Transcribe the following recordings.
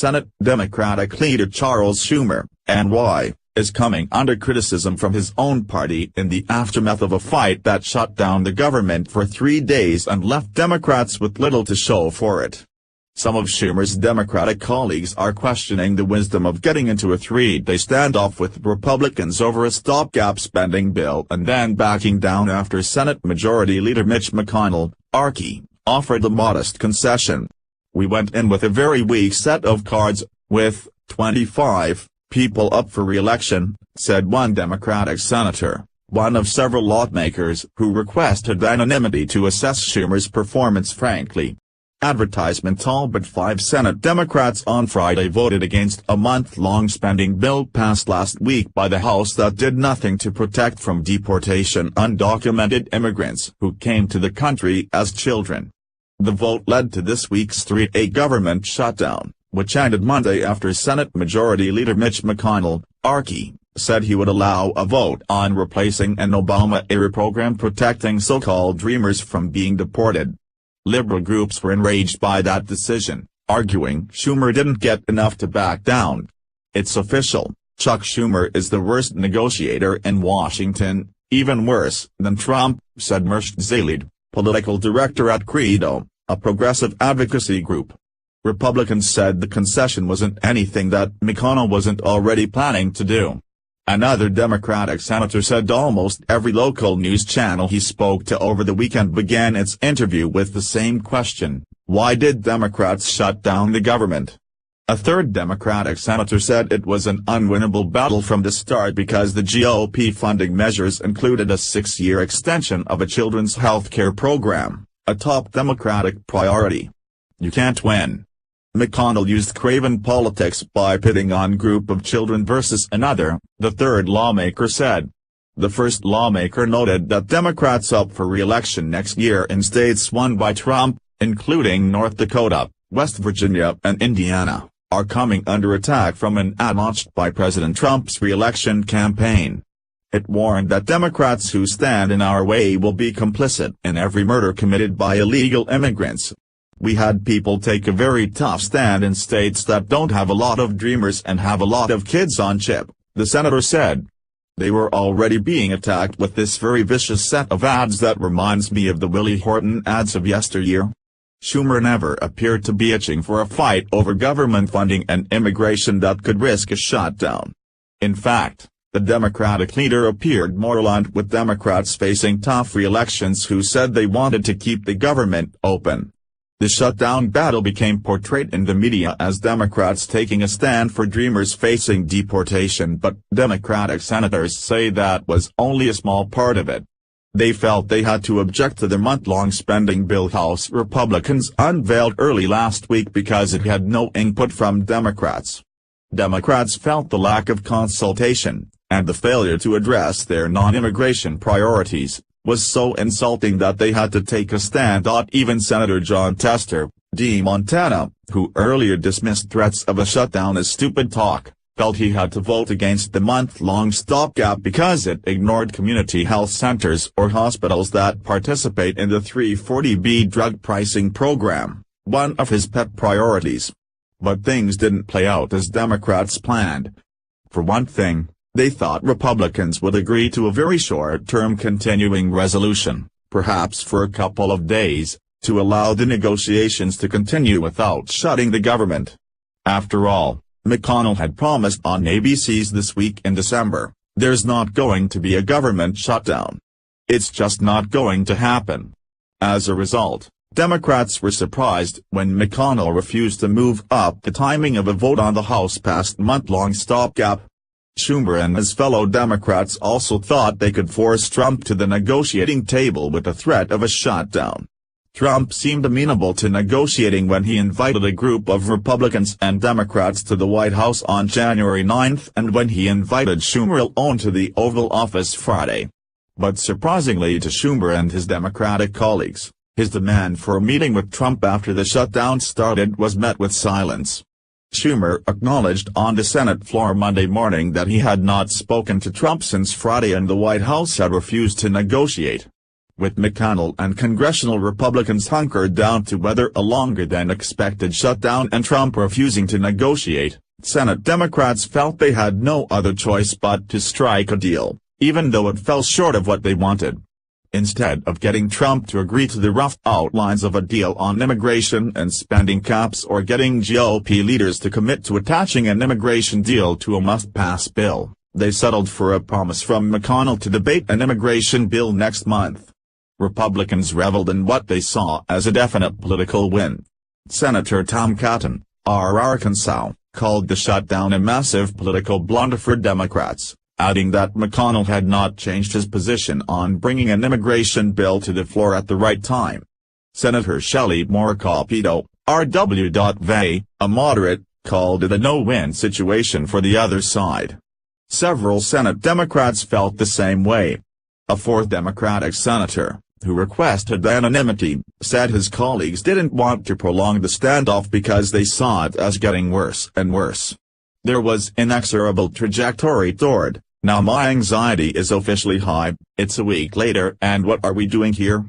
Senate Democratic Leader Charles Schumer, NY, is coming under criticism from his own party in the aftermath of a fight that shut down the government for 3 days and left Democrats with little to show for it. Some of Schumer's Democratic colleagues are questioning the wisdom of getting into a 3-day standoff with Republicans over a stopgap spending bill and then backing down after Senate Majority Leader Mitch McConnell, RK, offered a modest concession. "We went in with a very weak set of cards, with 25 people up for re-election," said one Democratic senator, one of several lawmakers who requested anonymity to assess Schumer's performance frankly. Advertisement. All but 5 Senate Democrats on Friday voted against a month-long spending bill passed last week by the House that did nothing to protect from deportation undocumented immigrants who came to the country as children. The vote led to this week's 3-day government shutdown, which ended Monday after Senate Majority Leader Mitch McConnell, RK, said he would allow a vote on replacing an Obama-era program protecting so-called Dreamers from being deported. Liberal groups were enraged by that decision, arguing Schumer didn't get enough to back down. "It's official, Chuck Schumer is the worst negotiator in Washington, even worse than Trump," said Mersh Zalid, political director at Credo, a progressive advocacy group. Republicans said the concession wasn't anything that McConnell wasn't already planning to do. Another Democratic senator said almost every local news channel he spoke to over the weekend began its interview with the same question: why did Democrats shut down the government? A third Democratic senator said it was an unwinnable battle from the start because the GOP funding measures included a 6-year extension of a children's health care program, a top Democratic priority. "You can't win." McConnell used craven politics by pitting one group of children versus another, the third lawmaker said. The first lawmaker noted that Democrats up for re-election next year in states won by Trump, including North Dakota, West Virginia and Indiana, are coming under attack from an ad launched by President Trump's re-election campaign. It warned that Democrats who stand in our way will be complicit in every murder committed by illegal immigrants. "We had people take a very tough stand in states that don't have a lot of dreamers and have a lot of kids on chip," the senator said. "They were already being attacked with this very vicious set of ads that reminds me of the Willie Horton ads of yesteryear." Schumer never appeared to be itching for a fight over government funding and immigration that could risk a shutdown. In fact, the Democratic leader appeared more aligned with Democrats facing tough re-elections who said they wanted to keep the government open. The shutdown battle became portrayed in the media as Democrats taking a stand for Dreamers facing deportation, but Democratic senators say that was only a small part of it. They felt they had to object to the month-long spending bill House Republicans unveiled early last week because it had no input from Democrats. Democrats felt the lack of consultation, and the failure to address their non-immigration priorities, was so insulting that they had to take a stand. Even Senator Jon Tester, D. Montana, who earlier dismissed threats of a shutdown as stupid talk, felt he had to vote against the month-long stopgap because it ignored community health centers or hospitals that participate in the 340B drug pricing program, one of his pet priorities. But things didn't play out as Democrats planned. For one thing, they thought Republicans would agree to a very short-term continuing resolution, perhaps for a couple of days, to allow the negotiations to continue without shutting the government. After all, McConnell had promised on ABC's This Week in December, "There's not going to be a government shutdown. It's just not going to happen." As a result, Democrats were surprised when McConnell refused to move up the timing of a vote on the House-passed month-long stopgap. Schumer and his fellow Democrats also thought they could force Trump to the negotiating table with the threat of a shutdown. Trump seemed amenable to negotiating when he invited a group of Republicans and Democrats to the White House on January 9 and when he invited Schumer alone to the Oval Office Friday. But surprisingly to Schumer and his Democratic colleagues, his demand for a meeting with Trump after the shutdown started was met with silence. Schumer acknowledged on the Senate floor Monday morning that he had not spoken to Trump since Friday and the White House had refused to negotiate. with McConnell and congressional Republicans hunkered down to weather a longer-than-expected shutdown and Trump refusing to negotiate. Senate Democrats felt they had no other choice but to strike a deal, even though it fell short of what they wanted. Instead of getting Trump to agree to the rough outlines of a deal on immigration and spending caps or getting GOP leaders to commit to attaching an immigration deal to a must-pass bill, they settled for a promise from McConnell to debate an immigration bill next month. Republicans reveled in what they saw as a definite political win. Senator Tom Cotton, R. Arkansas, called the shutdown a massive political blunder for Democrats, adding that McConnell had not changed his position on bringing an immigration bill to the floor at the right time. Senator Shelley Moore Capito, R.W. a moderate, called it a no-win situation for the other side. Several Senate Democrats felt the same way. A fourth Democratic senator, who requested anonymity, said his colleagues didn't want to prolong the standoff because they saw it as getting worse and worse. There was inexorable trajectory toward, now my anxiety is officially high, it's a week later and what are we doing here?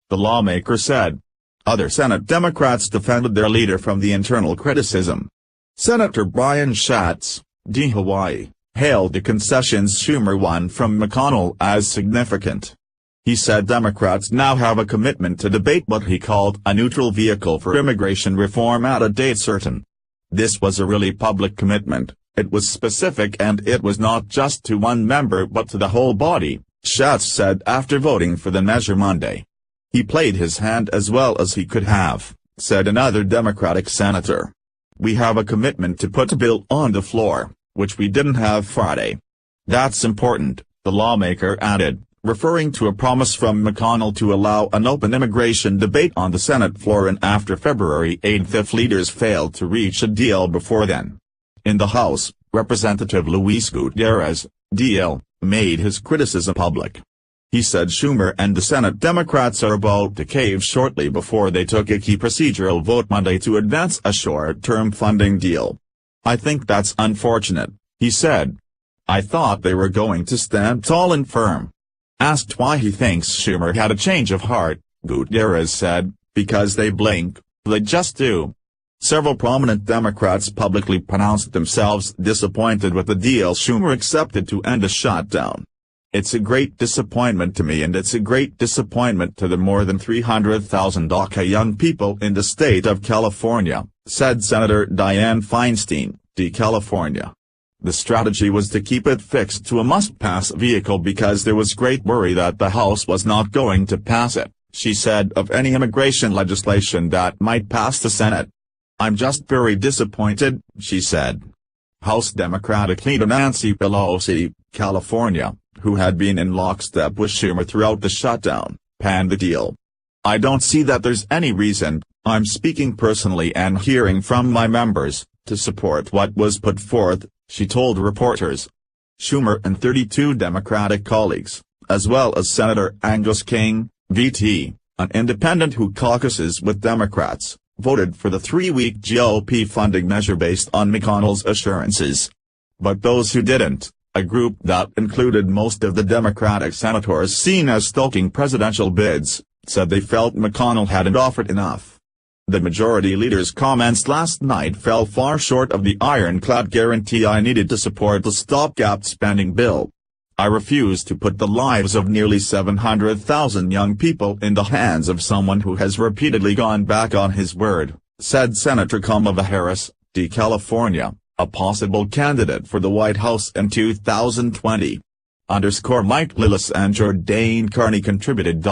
The lawmaker said. Other Senate Democrats defended their leader from the internal criticism. Senator Brian Schatz, D. Hawaii, hailed the concessions Schumer won from McConnell as significant. He said Democrats now have a commitment to debate what he called a neutral vehicle for immigration reform at a date certain. This was a really public commitment, it was specific and it was not just to one member but to the whole body, Schatz said after voting for the measure Monday. He played his hand as well as he could have, said another Democratic senator. We have a commitment to put a bill on the floor, which we didn't have Friday. That's important, the lawmaker added, referring to a promise from McConnell to allow an open immigration debate on the Senate floor and after February 8 if leaders failed to reach a deal before then. In the House, Representative Luis Gutierrez, DL, made his criticism public. He said Schumer and the Senate Democrats are about to cave shortly before they took a key procedural vote Monday to advance a short-term funding deal. I think that's unfortunate, he said. I thought they were going to stand tall and firm. Asked why he thinks Schumer had a change of heart, Gutierrez said, because they blink, they just do. Several prominent Democrats publicly pronounced themselves disappointed with the deal Schumer accepted to end a shutdown. It's a great disappointment to me and it's a great disappointment to the more than 300,000 DACA young people in the state of California, said Senator Dianne Feinstein, D. California. The strategy was to keep it fixed to a must-pass vehicle because there was great worry that the House was not going to pass it, she said of any immigration legislation that might pass the Senate. I'm just very disappointed, she said. House Democratic Leader Nancy Pelosi, California, who had been in lockstep with Schumer throughout the shutdown, panned the deal. I don't see that there's any reason, I'm speaking personally and hearing from my members, to support what was put forth, she told reporters. Schumer and 32 Democratic colleagues, as well as Senator Angus King, VT, an independent who caucuses with Democrats, voted for the 3-week GOP funding measure based on McConnell's assurances. But those who didn't, a group that included most of the Democratic senators seen as stalking presidential bids, said they felt McConnell hadn't offered enough. The majority leader's comments last night fell far short of the ironclad guarantee I needed to support the stopgap spending bill. I refuse to put the lives of nearly 700,000 young people in the hands of someone who has repeatedly gone back on his word, said Senator Kamala Harris, D. California, a possible candidate for the White House in 2020. Mike Lillis and Jordan Carney contributed.